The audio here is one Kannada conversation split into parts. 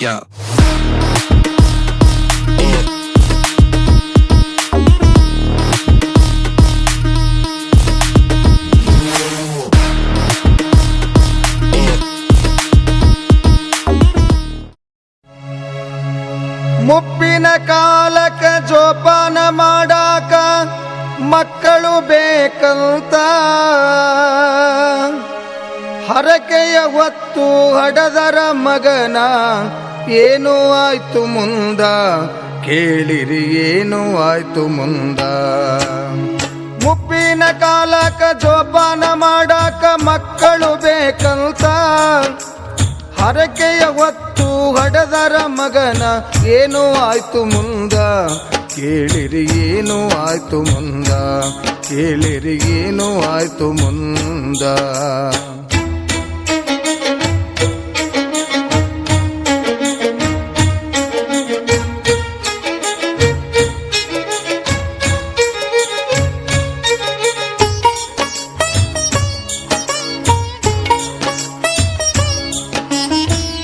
Yeah. ಮುಪ್ಪಿನ ಕಾಲಕ ಜೋಪಾನ ಮಾಡಾಕ ಮಕ್ಕಳು ಬೇಕಂತ ಹರಕೆಯ ಹೊತ್ತು ಹಡದರ ಮಗನ ಏನು ಆಯ್ತು ಮುಂದ ಕೇಳಿರಿ ಏನು ಆಯ್ತು ಮುಂದ. ಮುಪ್ಪಿನ ಕಾಲಕ ಜೋಪಾನ ಮಾಡಾಕ ಮಕ್ಕಳು ಬೇಕಂತ ಹರಕೆಯ ಹೊತ್ತು ಹಡದರ ಮಗನ ಏನು ಆಯ್ತು ಮುಂದ ಕೇಳಿರಿ ಏನು ಆಯ್ತು ಮುಂದ ಕೇಳಿರಿ ಏನು ಆಯ್ತು ಮುಂದ.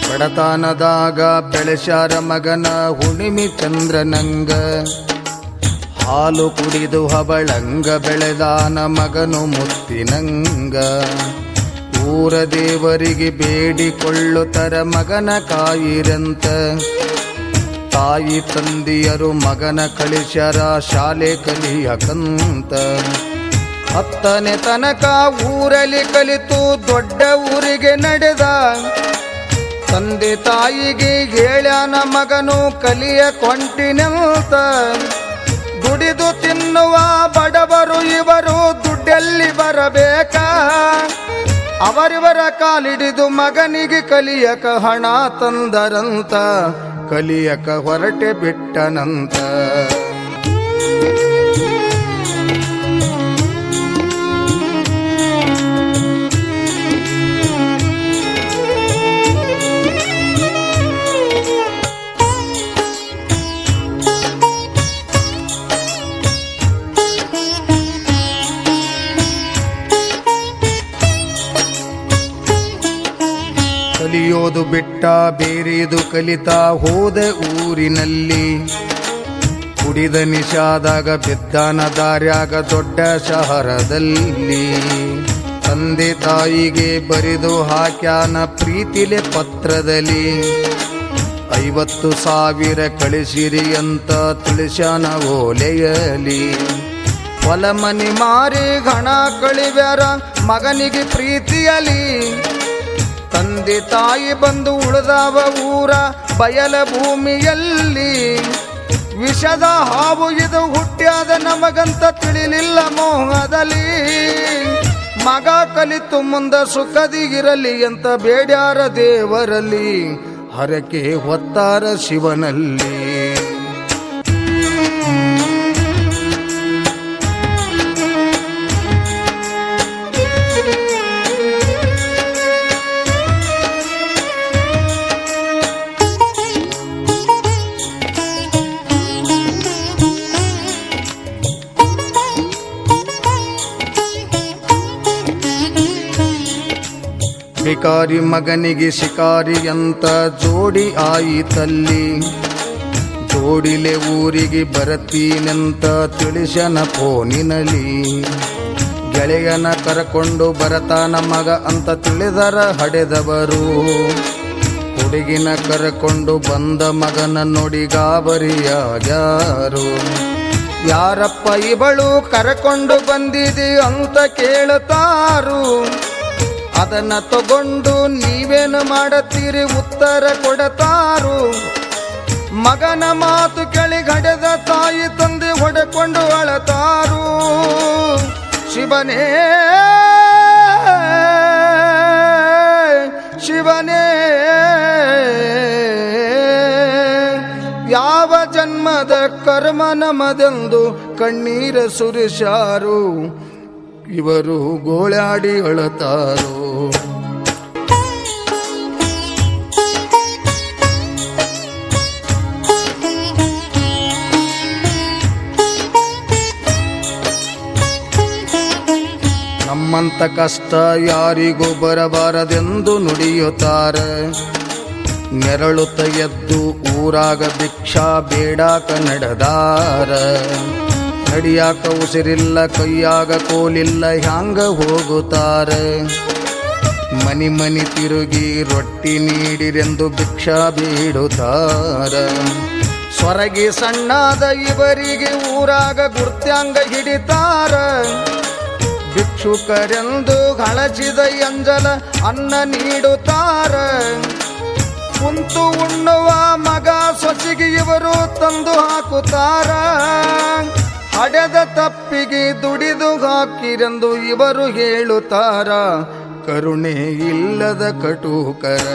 ಬಡತನದಾಗ ಬೆಳೆಸ್ಯಾರ ಮಗನ ಹುಣಿಮಿ ಚಂದ್ರನಂಗ ಹಾಲು ಕುಡಿದು ಹಬಳಂಗ ಬೆಳೆದಾನ ಮಗನು ಮುತ್ತಿನಂಗ. ಊರ ದೇವರಿಗೆ ಬೇಡಿಕೊಳ್ಳುತ್ತರ ಮಗನ ಕಾಯಿರಂತ ತಾಯಿ ತಂದೆಯರು ಮಗನ ಕಳಿಸ್ಯಾರ ಶಾಲೆ ಕಲಿಯಕಂತ. 10ನೇ ತನಕ ಊರಲ್ಲಿ ಕಲಿತು ದೊಡ್ಡ ಊರಿಗೆ ನಡೆದ ತಂದೆ ತಾಯಿಗೆ ಹೇಳ್ಯಾನ ಮಗನು ಕಲಿಯ ಕೊಂಟಿನಂತ. ದುಡಿದು ತಿನ್ನುವ ಬಡವರು ಇವರು ದುಡ್ಡೆಲ್ಲಿ ಬರಬೇಕ ಅವರಿವರ ಕಾಲಿಡಿದು ಮಗನಿಗೆ ಕಲಿಯಕ ಹಣ ತಂದರಂತ ಕಲಿಯಕ ಹೊರಟೆ ಬಿಟ್ಟನಂತ. ಕಲಿಯೋದು ಬಿಟ್ಟ ಬೇರೆದು ಕಲಿತಾ ಹೋದ ಊರಿನಲ್ಲಿ. ಕುಡಿದ ನಿಷಾದಾಗ ಬಿದ್ದಾನ ದಾರ್ಯಾಗ ದೊಡ್ಡ ಶಹರದಲ್ಲಿ. ತಂದೆ ತಾಯಿಗೆ ಬರೆದು ಹಾಕ್ಯಾನ ಪ್ರೀತಿಲೆ ಪತ್ರದಲ್ಲಿ 50,000 ಕಳಿಸಿರಿ ಅಂತ ತಿಳಿಸ್ಯಾನ ಓಲೆಯಲಿ. ಹೊಲ ಮನಿ ಮಾರಿ ಹಣ ಕಳಿವ್ಯಾರ ಮಗನಿಗೆ ಪ್ರೀತಿಯಲಿ. ತಂದೆ ತಾಯಿ ಬಂದು ಉಳಿದವ ಊರ ಬಯಲ ಭೂಮಿಯಲ್ಲಿ. ವಿಷದ ಹಾವು ಇದು ಹುಟ್ಟ್ಯಾದ ನಮಗಂತ ತಿಳಿಲಿಲ್ಲ ಮೋಹದಲ್ಲಿ. ಮಗ ಕಲಿತು ಮುಂದ ಸುಖದಿ ಇರಲಿ ಅಂತ ಬೇಡ್ಯಾರ ದೇವರಲ್ಲಿ ಹರಕೆ ಹೊತ್ತಾರ ಶಿವನಲ್ಲಿ. ಬಿಕಾರಿ ಮಗನಿಗೆ ಶಿಕಾರಿ ಅಂತ ಜೋಡಿ ಆಯಿತಲ್ಲಿ. ಜೋಡಿಲೆ ಊರಿಗೆ ಬರತೀನಂತ ತಿಳಿಸನ ಫೋನಿನಲ್ಲಿ. ಗೆಳೆಯನ ಕರಕೊಂಡು ಬರತಾನ ಮಗ ಅಂತ ತಿಳಿದರ ಹಡೆದವರು. ಹುಡುಗಿನ ಕರಕೊಂಡು ಬಂದ ಮಗನ ನೋಡಿ ಗಾಬರಿಯಾಗ್ಯಾರು. ಯಾರಪ್ಪ ಇವಳು ಕರಕೊಂಡು ಬಂದಿದೆ ಅಂತ ಕೇಳುತ್ತಾರು. ಅದನ್ನ ತಗೊಂಡು ನೀವೇನು ಮಾಡುತ್ತೀರಿ ಉತ್ತರ ಕೊಡತಾರು. ಮಗನ ಮಾತು ಕೇಳಿ ಗಡೆದ ತಾಯಿ ತಂದೆ ಹೊಡೆಕೊಂಡು ಅಳತಾರು. ಶಿವನೇ ಶಿವನೇ ಯಾವ ಜನ್ಮದ ಕರ್ಮ ನಮದೆಂದು ಕಣ್ಣೀರ ಸುರಿಸಾರು. ಇವರು ಗೋಳಾಡಿ ಅಳತಾರೋ. ನಮ್ಮಂತ ಕಷ್ಟ ಯಾರಿಗೂ ಬರಬಾರದೆಂದು ನುಡಿಯುತ್ತಾರೆ. ನೆರಳುತ್ತ ಎದ್ದು ಊರಾಗ ಭಿಕ್ಷಾ ಬೇಡಾಕ ನಡೆದಾರ. ನಡಿಯಾಕ ಉಸಿರಿಲ್ಲ ಕೈಯಾಗ ಕೋಲಿಲ್ಲ ಹ್ಯಾಂಗ ಹೋಗುತ್ತಾರ. ಮನಿ ಮನಿ ತಿರುಗಿ ರೊಟ್ಟಿ ನೀಡಿರೆಂದು ಭಿಕ್ಷಾ ಬೇಡುತ್ತಾರ. ಸ್ವರಗಿ ಸಣ್ಣಾದ ಇವರಿಗೆ ಊರಾಗ ಗುರ್ತ್ಯಾಂಗ ಹಿಡಿತಾರ. ಭಿಕ್ಷುಕರೆಂದು ಹಳಚಿದ ಎಂಜಲ ಅನ್ನ ನೀಡುತ್ತಾರ. ಕುಂತು ಉಣ್ಣುವ ಮಗ ಸೊಸಿಗೆ ಇವರು ತಂದು ಹಾಕುತ್ತಾರ. ಹಡೆದ ತಪ್ಪಿಗೆ ದುಡಿದು ಹಾಕಿರೆಂದು ಇವರು ಹೇಳುತ್ತಾರ. ಕರುಣೆ ಇಲ್ಲದ ಕಟುಕರ.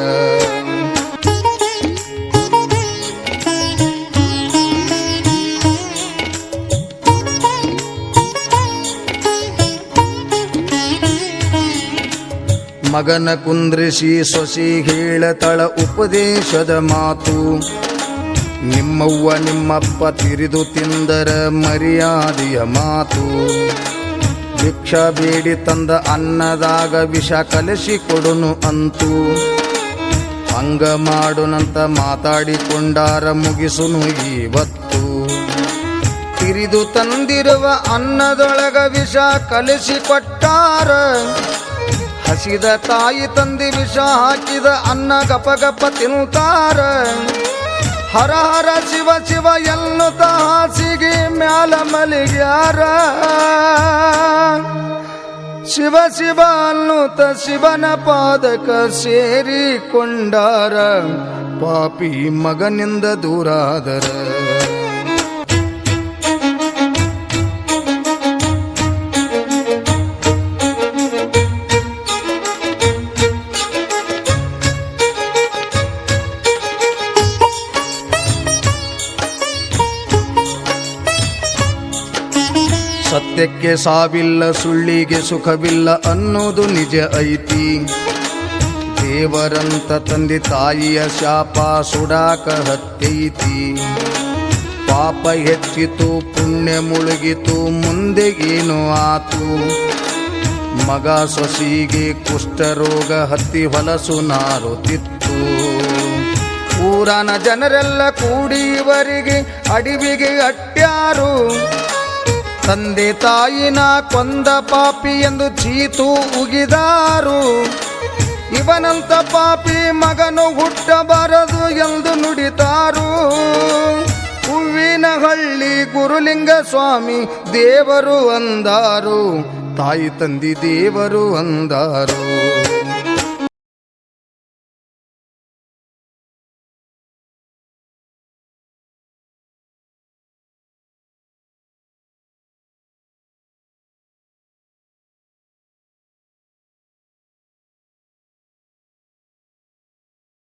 ಮಗನ ಕುಂದ್ರಿಸಿ ಸೊಸಿ ಹೇಳತಳ ಉಪದೇಶದ ಮಾತು. ನಿಮ್ಮವ್ವ ನಿಮ್ಮಪ್ಪ ತಿರಿದು ತಿಂದರ ಮರ್ಯಾದೆಯ ಮಾತು. ಭಿಕ್ಷಾ ಬೇಡಿ ತಂದ ಅನ್ನದಾಗ ವಿಷ ಕಲಸಿ ಕೊಡುನು ಅಂತು. ಹಂಗ ಮಾಡುನಂತ ಮಾತಾಡಿಕೊಂಡಾರ ಮುಗಿಸುನು ಇವತ್ತು. ತಿರಿದು ತಂದಿರುವ ಅನ್ನದೊಳಗ ವಿಷ ಕಲಸಿ ಕೊಟ್ಟಾರ. ಹಸಿದ ತಾಯಿ ತಂದಿ ವಿಷ ಹಾಕಿದ ಅನ್ನ ಗಪಗಪ ತಿನ್ನುತ್ತಾರ. ಹರ ಹರ ಶಿವ ಶಿವ ಎನ್ನುತ್ತ ಹಾಸಿಗೆ ಮ್ಯಾಲ ಮಲಗ್ಯಾರ. ಶಿವ ಶಿವ ಅನ್ನುತ್ತ ಶಿವನ ಪಾದಕ ಸೇರಿಕೊಂಡಾರ. ಪಾಪಿ ಮಗನಿಂದ ದೂರಾದರ. ಸತ್ಯಕ್ಕೆ ಸಾವಿಲ್ಲ ಸುಳ್ಳಿಗೆ ಸುಖವಿಲ್ಲ ಅನ್ನೋದು ನಿಜ ಐತಿ. ದೇವರಂತ ತಂದೆ ತಾಯಿಯ ಶಾಪ ಸುಡಾಕ ಹತ್ತೈತಿ. ಪಾಪ ಹೆಚ್ಚಿತು ಪುಣ್ಯ ಮುಳುಗಿತು ಮುಂದೆ ಏನು ಆತು. ಮಗ ಸೊಸಿಗೆ ಕುಷ್ಠರೋಗ ಹತ್ತಿ ಹೊಲಸು ನಾರುತ್ತಿತ್ತು. ಊರನ ಜನರೆಲ್ಲ ಕೂಡಿ ಇವರಿಗೆ ಅಡವಿಗೆ ಅಟ್ಟ್ಯಾರು. ತಂದೆ ತಾಯಿನ ಕೊಂದ ಪಾಪಿ ಎಂದು ಚೀತು ಉಗಿದಾರು. ಇವನಂತ ಪಾಪಿ ಮಗನು ಹುಟ್ಟಬಾರದು ಎಂದು ನುಡಿತಾರು. ಹೂವಿನಹಳ್ಳಿ ಗುರುಲಿಂಗ ಸ್ವಾಮಿ ದೇವರು ಅಂದಾರು. ತಾಯಿ ತಂದಿ ದೇವರು ಅಂದಾರು.